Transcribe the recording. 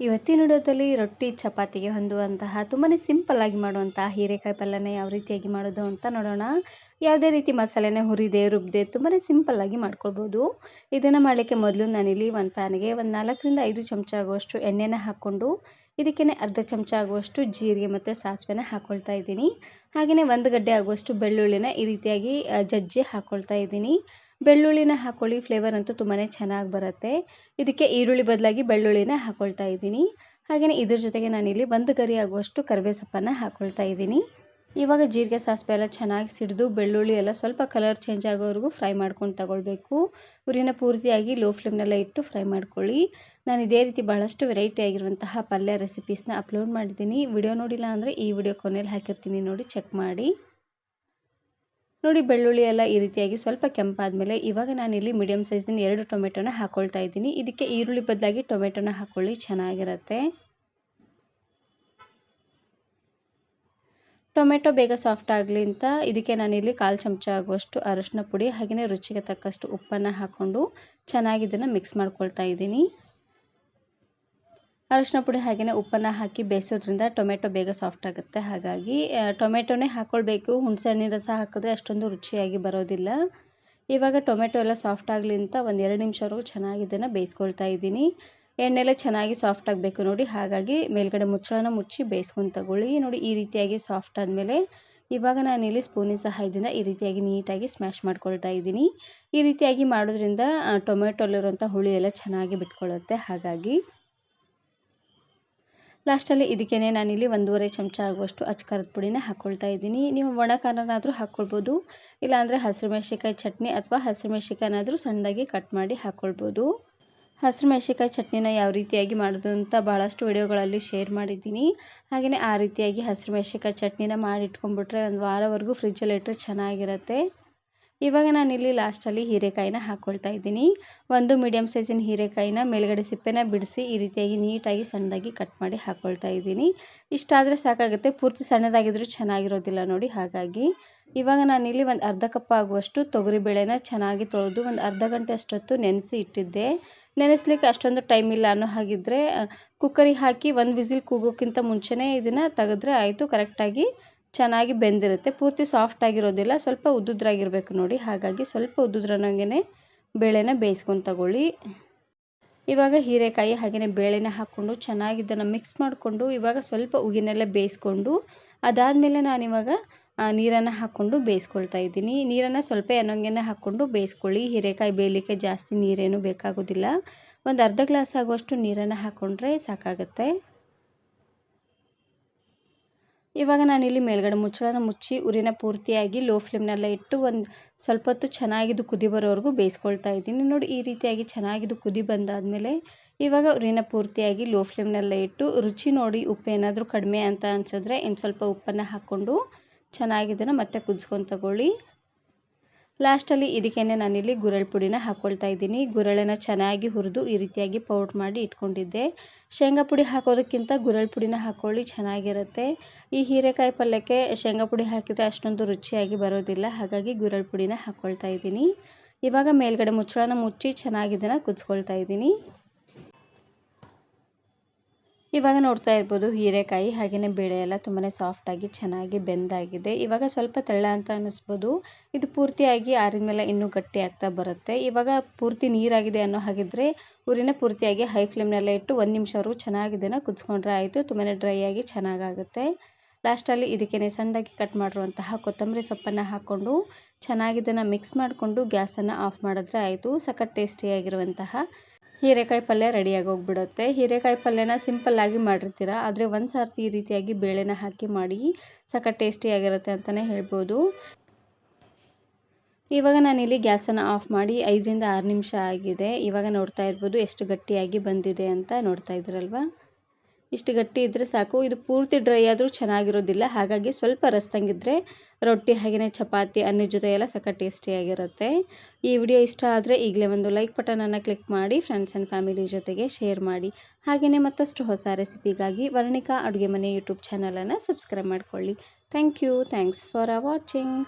ಇವತ್ತಿನ ವಿಡಿಯೋದಲ್ಲಿ ರೊಟ್ಟಿ ಚಪಾತಿಗೆ ಹೊಂದುವಂತಹ ತುಂಬಾ ಸಿಂಪಲ್ ಆಗಿ ಮಾಡುವಂತಹ ಹೀರೆಕಾಯಿ ಪಲ್ಯನ ಯಾವ ರೀತಿಯಾಗಿ ಮಾಡೋದು ಅಂತ ನೋಡೋಣ. ಯಾವುದೇ ರೀತಿ ಮಸಾಲೆನ ಹುರಿದೆ ರುಬ್ಬದೆ ತುಂಬಾ ಸಿಂಪಲ್ ಆಗಿ ಮಾಡ್ಕೊಳ್ಬೋದು. ಇದನ್ನು ಮಾಡಲಿಕ್ಕೆ ಮೊದಲು ನಾನಿಲ್ಲಿ ಒಂದು ಪ್ಯಾನ್ಗೆ ಒಂದು 4 ರಿಂದ 5 ಚಮಚ ಆಗುವಷ್ಟು ಎಣ್ಣೆನ ಹಾಕ್ಕೊಂಡು ಇದಕ್ಕೇನೆ ಅರ್ಧ ಚಮಚ ಆಗುವಷ್ಟು ಜೀರಿಗೆ ಮತ್ತು ಸಾಸಿವೆನ ಹಾಕ್ಕೊಳ್ತಾ ಇದ್ದೀನಿ. ಹಾಗೆಯೇ 1 ಗಡ್ಡೆ ಆಗುವಷ್ಟು ಬೆಳ್ಳುಳ್ಳಿನ ಈ ರೀತಿಯಾಗಿ ಜಜ್ಜಿ ಹಾಕ್ಕೊಳ್ತಾ ಇದ್ದೀನಿ. ಬೆಳ್ಳುಳ್ಳಿನ ಹಾಕ್ಕೊಳ್ಳಿ, ಫ್ಲೇವರ್ ಅಂತೂ ತುಂಬಾ ಚೆನ್ನಾಗಿ ಬರುತ್ತೆ. ಇದಕ್ಕೆ ಈರುಳ್ಳಿ ಬದಲಾಗಿ ಬೆಳ್ಳುಳ್ಳಿನ ಹಾಕ್ಕೊಳ್ತಾ ಇದ್ದೀನಿ. ಹಾಗೆಯೇ ಇದ್ರ ಜೊತೆಗೆ ನಾನಿಲ್ಲಿ 1 ಗರಿ ಆಗುವಷ್ಟು ಕರಿಬೇವು ಸೊಪ್ಪನ್ನು ಹಾಕ್ಕೊಳ್ತಾ ಇದ್ದೀನಿ. ಇವಾಗ ಜೀರಿಗೆ ಸಾಸಿವೆ ಎಲ್ಲ ಚೆನ್ನಾಗಿ ಸಿಡಿದು ಬೆಳ್ಳುಳ್ಳಿ ಎಲ್ಲ ಸ್ವಲ್ಪ ಕಲರ್ ಚೇಂಜ್ ಆಗೋವರೆಗೂ ಫ್ರೈ ಮಾಡ್ಕೊಂಡು ತಗೊಳ್ಬೇಕು. ಉರಿನ ಪೂರ್ತಿಯಾಗಿ ಲೋ ಫ್ಲೇಮ್ನೆಲ್ಲ ಇಟ್ಟು ಫ್ರೈ ಮಾಡ್ಕೊಳ್ಳಿ. ನಾನು ಇದೇ ರೀತಿ ಬಹಳಷ್ಟು ವೆರೈಟಿ ಆಗಿರುವಂತಹ ಪಲ್ಯ ರೆಸಿಪೀಸ್ನ ಅಪ್ಲೋಡ್ ಮಾಡಿದ್ದೀನಿ. ವಿಡಿಯೋ ನೋಡಿಲ್ಲ ಅಂದರೆ ಈ ವಿಡಿಯೋ ಕೊನೆಯಲ್ಲಿ ಹಾಕಿರ್ತೀನಿ, ನೋಡಿ ಚೆಕ್ ಮಾಡಿ. ನೋಡಿ ಬೆಳ್ಳುಳ್ಳಿ ಎಲ್ಲ ಈ ರೀತಿಯಾಗಿ ಸ್ವಲ್ಪ ಕೆಂಪಾದ್ಮೇಲೆ ಇವಾಗ ನಾನಿಲ್ಲಿ ಮೀಡಿಯಂ ಸೈಜಿನ 2 ಟೊಮೆಟೊನ ಹಾಕ್ಕೊಳ್ತಾ ಇದ್ದೀನಿ. ಇದಕ್ಕೆ ಈರುಳ್ಳಿ ಬದಲಾಗಿ ಟೊಮೆಟೊನ ಹಾಕ್ಕೊಳ್ಳಿ, ಚೆನ್ನಾಗಿರುತ್ತೆ. ಟೊಮೆಟೊ ಬೇಗ ಸಾಫ್ಟ್ ಆಗಲಿ ಅಂತ ಇದಕ್ಕೆ ನಾನಿಲ್ಲಿ 1/4 ಚಮಚ ಆಗುವಷ್ಟು ಅರಿಶಿನ ಪುಡಿ ಹಾಗೆಯೇ ರುಚಿಗೆ ತಕ್ಕಷ್ಟು ಉಪ್ಪನ್ನು ಹಾಕ್ಕೊಂಡು ಚೆನ್ನಾಗಿ ಇದನ್ನು ಮಿಕ್ಸ್ ಮಾಡ್ಕೊಳ್ತಾ ಇದ್ದೀನಿ. ಅರಿಶಿನ ಪುಡಿ ಹಾಗೆಯೇ ಉಪ್ಪನ್ನು ಹಾಕಿ ಬೇಯಿಸೋದ್ರಿಂದ ಟೊಮೆಟೊ ಬೇಗ ಸಾಫ್ಟ್ ಆಗುತ್ತೆ. ಹಾಗಾಗಿ ಟೊಮೆಟೊನೇ ಹಾಕ್ಕೊಳ್ಬೇಕು. ಹುಣಸೆಹಣ್ಣಿನ ರಸ ಹಾಕಿದ್ರೆ ಅಷ್ಟೊಂದು ರುಚಿಯಾಗಿ ಬರೋದಿಲ್ಲ. ಇವಾಗ ಟೊಮೆಟೊ ಎಲ್ಲ ಸಾಫ್ಟ್ ಆಗಲಿ ಅಂತ ಒಂದು 2 ನಿಮಿಷವರೆಗೂ ಚೆನ್ನಾಗಿ ಇದನ್ನು ಬೇಯಿಸ್ಕೊಳ್ತಾ ಇದ್ದೀನಿ. ಎಣ್ಣೆಲ್ಲ ಚೆನ್ನಾಗಿ ಸಾಫ್ಟ್ ಆಗಬೇಕು ನೋಡಿ, ಹಾಗಾಗಿ ಮೇಲ್ಗಡೆ ಮುಚ್ಚಳನ ಮುಚ್ಚಿ ಬೇಯಿಸ್ಕೊಂಡು ತಗೊಳ್ಳಿ. ನೋಡಿ ಈ ರೀತಿಯಾಗಿ ಸಾಫ್ಟ್ ಆದಮೇಲೆ ಇವಾಗ ನಾನಿಲ್ಲಿ ಸ್ಪೂನಿನ ಸಹಾಯದಿಂದ ಈ ರೀತಿಯಾಗಿ ನೀಟಾಗಿ ಸ್ಮ್ಯಾಶ್ ಮಾಡ್ಕೊಳ್ತಾ ಇದ್ದೀನಿ. ಈ ರೀತಿಯಾಗಿ ಮಾಡೋದ್ರಿಂದ ಟೊಮೆಟೊಲಿರುವಂಥ ಹುಳಿ ಎಲ್ಲ ಚೆನ್ನಾಗಿ ಬಿಟ್ಕೊಳ್ಳುತ್ತೆ. ಹಾಗಾಗಿ ಲಾಸ್ಟಲ್ಲಿ ಇದಕ್ಕೇನೆ ನಾನಿಲ್ಲಿ 1.5 ಚಮಚ ಆಗುವಷ್ಟು ಅಚ್ಕಾರದ ಪುಡಿನ ಹಾಕ್ಕೊಳ್ತಾ ಇದ್ದೀನಿ. ನೀವು ಒಣ ಖಾರನಾದರೂ ಹಾಕ್ಕೊಳ್ಬೋದು, ಇಲ್ಲಾಂದರೆ ಹಸಿರುಮೆಣಸಿಕಾಯಿ ಚಟ್ನಿ ಅಥವಾ ಹಸಿರುಮೆಣಸಿಕಾಯನ್ನಾದರೂ ಸಣ್ಣದಾಗಿ ಕಟ್ ಮಾಡಿ ಹಾಕ್ಕೊಳ್ಬೋದು. ಹಸಿರುಮೆಣಸಿಕಾಯಿ ಚಟ್ನಿನ ಯಾವ ರೀತಿಯಾಗಿ ಮಾಡೋದು ಅಂತ ಭಾಳಷ್ಟು ವಿಡಿಯೋಗಳಲ್ಲಿ ಶೇರ್ ಮಾಡಿದ್ದೀನಿ. ಹಾಗೆಯೇ ಆ ರೀತಿಯಾಗಿ ಹಸಿರುಮೆಣಸಿಕಾಯಿ ಚಟ್ನಿನ ಮಾಡಿಟ್ಕೊಂಡ್ಬಿಟ್ರೆ ಒಂದು ವಾರವರೆಗೂ ಫ್ರಿಜ್ಜಲ್ಲಿ ಇಟ್ಟರೆ ಚೆನ್ನಾಗಿರುತ್ತೆ. ಇವಾಗ ನಾನಿಲ್ಲಿ ಲಾಸ್ಟಲ್ಲಿ ಹೀರೆಕಾಯಿನ ಹಾಕ್ಕೊಳ್ತಾ ಇದ್ದೀನಿ. ಒಂದು ಮೀಡಿಯಮ್ ಸೈಜಿನ ಹೀರೆಕಾಯಿನ ಮೇಲ್ಗಡೆ ಸಿಪ್ಪೆನ ಬಿಡಿಸಿ ಈ ರೀತಿಯಾಗಿ ನೀಟಾಗಿ ಸಣ್ಣದಾಗಿ ಕಟ್ ಮಾಡಿ ಹಾಕ್ಕೊಳ್ತಾ ಇದ್ದೀನಿ. ಇಷ್ಟಾದರೆ ಸಾಕಾಗುತ್ತೆ, ಪೂರ್ತಿ ಸಣ್ಣದಾಗಿದ್ರೂ ಚೆನ್ನಾಗಿರೋದಿಲ್ಲ ನೋಡಿ. ಹಾಗಾಗಿ ಇವಾಗ ನಾನಿಲ್ಲಿ ಒಂದು ಅರ್ಧ ಕಪ್ ಆಗುವಷ್ಟು ತೊಗರಿಬೇಳೆನ ಚೆನ್ನಾಗಿ ತೊಳೆದು ಒಂದು ಅರ್ಧ ಗಂಟೆ ಅಷ್ಟೊತ್ತು ನೆನೆಸಿ ಇಟ್ಟಿದ್ದೆ. ನೆನೆಸ್ಲಿಕ್ಕೆ ಅಷ್ಟೊಂದು ಟೈಮ್ ಇಲ್ಲ ಅನ್ನೋ ಹಾಗಿದ್ದರೆ ಕುಕ್ಕರಿಗೆ ಹಾಕಿ 1 ವಿಸಿಲ್ ಕೂಗೋಕ್ಕಿಂತ ಮುಂಚೆನೇ ಇದನ್ನು ತೆಗೆದ್ರೆ ಆಯಿತು. ಕರೆಕ್ಟಾಗಿ ಚೆನ್ನಾಗಿ ಬೆಂದಿರುತ್ತೆ. ಪೂರ್ತಿ ಸಾಫ್ಟ್ ಆಗಿರೋದಿಲ್ಲ, ಸ್ವಲ್ಪ ಉದ್ದುದ್ರಾಗಿರಬೇಕು ನೋಡಿ. ಹಾಗಾಗಿ ಸ್ವಲ್ಪ ಉದ್ದುದ್ರನಂಗೆ ಬೇಳೆನ ಬೇಯಿಸ್ಕೊಂಡು ತಗೊಳ್ಳಿ. ಇವಾಗ ಹೀರೆಕಾಯಿ ಹಾಗೆಯೇ ಬೇಳೆನ ಹಾಕ್ಕೊಂಡು ಚೆನ್ನಾಗಿ ಇದನ್ನು ಮಿಕ್ಸ್ ಮಾಡಿಕೊಂಡು ಇವಾಗ ಸ್ವಲ್ಪ ಉಗಿನಲ್ಲೇ ಬೇಯಿಸ್ಕೊಂಡು ಅದಾದಮೇಲೆ ನಾನಿವಾಗ ನೀರನ್ನು ಹಾಕ್ಕೊಂಡು ಬೇಯಿಸ್ಕೊಳ್ತಾ ಇದ್ದೀನಿ. ನೀರನ್ನು ಸ್ವಲ್ಪ ಎಣ್ಣೆಗೆ ಹಾಕ್ಕೊಂಡು ಬೇಯಿಸ್ಕೊಳ್ಳಿ. ಹೀರೆಕಾಯಿ ಬೇಯಲಿಕ್ಕೆ ಜಾಸ್ತಿ ನೀರೇನು ಬೇಕಾಗೋದಿಲ್ಲ. ಒಂದು ಅರ್ಧ ಗ್ಲಾಸ್ ಆಗುವಷ್ಟು ನೀರನ್ನು ಹಾಕ್ಕೊಂಡ್ರೆ ಸಾಕಾಗುತ್ತೆ. ಇವಾಗ ನಾನಿಲ್ಲಿ ಮೇಲ್ಗಡೆ ಮುಚ್ಚಳನ ಮುಚ್ಚಿ ಉರಿನ ಪೂರ್ತಿಯಾಗಿ ಲೋ ಫ್ಲೇಮ್ನಲ್ಲೇ ಇಟ್ಟು ಒಂದು ಸ್ವಲ್ಪ ಹೊತ್ತು ಚೆನ್ನಾಗಿದು ಕುದಿ ಬರೋವರೆಗೂ ಬೇಯಿಸ್ಕೊಳ್ತಾ ಇದ್ದೀನಿ. ನೋಡಿ ಈ ರೀತಿಯಾಗಿ ಚೆನ್ನಾಗಿದು ಕುದಿ ಬಂದಾದಮೇಲೆ ಇವಾಗ ಉರಿನ ಪೂರ್ತಿಯಾಗಿ ಲೋ ಫ್ಲೇಮ್ನಲ್ಲೇ ಇಟ್ಟು ರುಚಿ ನೋಡಿ, ಉಪ್ಪು ಏನಾದರೂ ಕಡಿಮೆ ಅಂತ ಅನಿಸಿದ್ರೆ ಇನ್ನು ಸ್ವಲ್ಪ ಉಪ್ಪನ್ನು ಹಾಕ್ಕೊಂಡು ಚೆನ್ನಾಗಿದನ್ನು ಮತ್ತೆ ಕುದಿಸ್ಕೊಂಡು ತಗೊಳ್ಳಿ. ಲಾಸ್ಟಲ್ಲಿ ಇದಕ್ಕೇನೆ ನಾನಿಲ್ಲಿ ಗುರೆಳ್ ಪುಡಿನ ಹಾಕ್ಕೊಳ್ತಾ ಇದ್ದೀನಿ. ಗುರೆಳನ್ನ ಚೆನ್ನಾಗಿ ಹುರಿದು ಈ ರೀತಿಯಾಗಿ ಪೌಡ್ರ್ ಮಾಡಿ ಇಟ್ಕೊಂಡಿದ್ದೆ. ಶೇಂಗಾ ಪುಡಿ ಹಾಕೋದಕ್ಕಿಂತ ಗುರೆಳ್ ಪುಡಿನ ಹಾಕ್ಕೊಳ್ಳಿ, ಚೆನ್ನಾಗಿರುತ್ತೆ. ಈ ಹೀರೆಕಾಯಿ ಪಲ್ಯಕ್ಕೆ ಶೇಂಗಾ ಪುಡಿ ಹಾಕಿದರೆ ಅಷ್ಟೊಂದು ರುಚಿಯಾಗಿ ಬರೋದಿಲ್ಲ. ಹಾಗಾಗಿ ಗುರೆಳ್ ಪುಡಿನ ಹಾಕ್ಕೊಳ್ತಾ ಇದ್ದೀನಿ. ಇವಾಗ ಮೇಲ್ಗಡೆ ಮುಚ್ಚಳನ ಮುಚ್ಚಿ ಚೆನ್ನಾಗಿ ಇದನ್ನು ಕುದಿಸ್ಕೊಳ್ತಾ ಇದ್ದೀನಿ. ಇವಾಗ ನೋಡ್ತಾ ಇರ್ಬೋದು ಹೀರೆಕಾಯಿ ಹಾಗೆಯೇ ಬೇಳೆ ಎಲ್ಲ ತುಂಬಾ ಸಾಫ್ಟಾಗಿ ಚೆನ್ನಾಗಿ ಬೆಂದಾಗಿದೆ. ಇವಾಗ ಸ್ವಲ್ಪ ತೆಳ್ಳ ಅಂತ ಅನ್ನಿಸ್ಬೋದು. ಇದು ಪೂರ್ತಿಯಾಗಿ ಆರಿದ ಮೇಲೆ ಇನ್ನೂ ಗಟ್ಟಿ ಆಗ್ತಾ ಬರುತ್ತೆ. ಇವಾಗ ಪೂರ್ತಿ ನೀರಾಗಿದೆ ಅನ್ನೋ ಹಾಗಿದ್ರೆ ಉರಿನ ಪೂರ್ತಿಯಾಗಿ ಹೈ ಫ್ಲೇಮ್ನಲ್ಲೇ ಇಟ್ಟು 1 ನಿಮಿಷವರೆಗೂ ಚೆನ್ನಾಗಿ ಇದನ್ನು ಕುದಿಸ್ಕೊಂಡ್ರೆ ಆಯಿತು. ತುಂಬಾ ಡ್ರೈ ಆಗಿ ಚೆನ್ನಾಗಾಗುತ್ತೆ. ಲಾಸ್ಟಲ್ಲಿ ಇದಕ್ಕೇನೆ ಸಣ್ಣದಾಗಿ ಕಟ್ ಮಾಡಿರುವಂತಹ ಕೊತ್ತಂಬರಿ ಸೊಪ್ಪನ್ನು ಹಾಕ್ಕೊಂಡು ಚೆನ್ನಾಗಿ ಇದನ್ನು ಮಿಕ್ಸ್ ಮಾಡಿಕೊಂಡು ಗ್ಯಾಸನ್ನು ಆಫ್ ಮಾಡಿದ್ರೆ ಆಯಿತು. ಸಖತ್ ಟೇಸ್ಟಿಯಾಗಿರುವಂತಹ ಹೀರೆಕಾಯಿ ಪಲ್ಯ ರೆಡಿಯಾಗಿ ಹೋಗ್ಬಿಡುತ್ತೆ. ಹೀರೆಕಾಯಿ ಪಲ್ಯನ ಸಿಂಪಲ್ಲಾಗಿ ಮಾಡಿರ್ತೀರ, ಆದರೆ ಒಂದು ಸಾರ್ತಿ ಈ ರೀತಿಯಾಗಿ ಬೇಳೆನ ಹಾಕಿ ಮಾಡಿ ಸಖತ್ ಟೇಸ್ಟಿಯಾಗಿರುತ್ತೆ ಅಂತಲೇ ಹೇಳ್ಬೋದು. ಇವಾಗ ನಾನಿಲ್ಲಿ ಗ್ಯಾಸನ್ನು ಆಫ್ ಮಾಡಿ 5 ರಿಂದ 6 ನಿಮಿಷ ಆಗಿದೆ. ಇವಾಗ ನೋಡ್ತಾ ಇರ್ಬೋದು ಎಷ್ಟು ಗಟ್ಟಿಯಾಗಿ ಬಂದಿದೆ ಅಂತ. ನೋಡ್ತಾ ಇದ್ದೀರಲ್ವ, ಇಷ್ಟು ಗಟ್ಟಿ ಇದ್ದರೆ ಸಾಕು. ಇದು ಪೂರ್ತಿ ಡ್ರೈ ಆದರೂ ಚೆನ್ನಾಗಿರೋದಿಲ್ಲ. ಹಾಗಾಗಿ ಸ್ವಲ್ಪ ರಸದಂಗಿದ್ರೆ ರೊಟ್ಟಿ ಹಾಗೆಯೇ ಚಪಾತಿ ಅನ್ನದ ಜೊತೆ ಎಲ್ಲ ಸಖತ್ ಟೇಸ್ಟಿಯಾಗಿರುತ್ತೆ. ಈ ವಿಡಿಯೋ ಇಷ್ಟ ಆದರೆ ಈಗಲೇ ಒಂದು ಲೈಕ್ ಬಟನನ್ನು ಕ್ಲಿಕ್ ಮಾಡಿ ಫ್ರೆಂಡ್ಸ್ ಆ್ಯಂಡ್ ಫ್ಯಾಮಿಲಿ ಜೊತೆಗೆ ಶೇರ್ ಮಾಡಿ. ಹಾಗೆಯೇ ಮತ್ತಷ್ಟು ಹೊಸ ರೆಸಿಪಿಗಾಗಿ ವರ್ಣಿಕಾ ಅಡುಗೆ ಮನೆ ಯೂಟ್ಯೂಬ್ ಚಾನಲನ್ನು ಸಬ್ಸ್ಕ್ರೈಬ್ ಮಾಡ್ಕೊಳ್ಳಿ. Thanks for watching.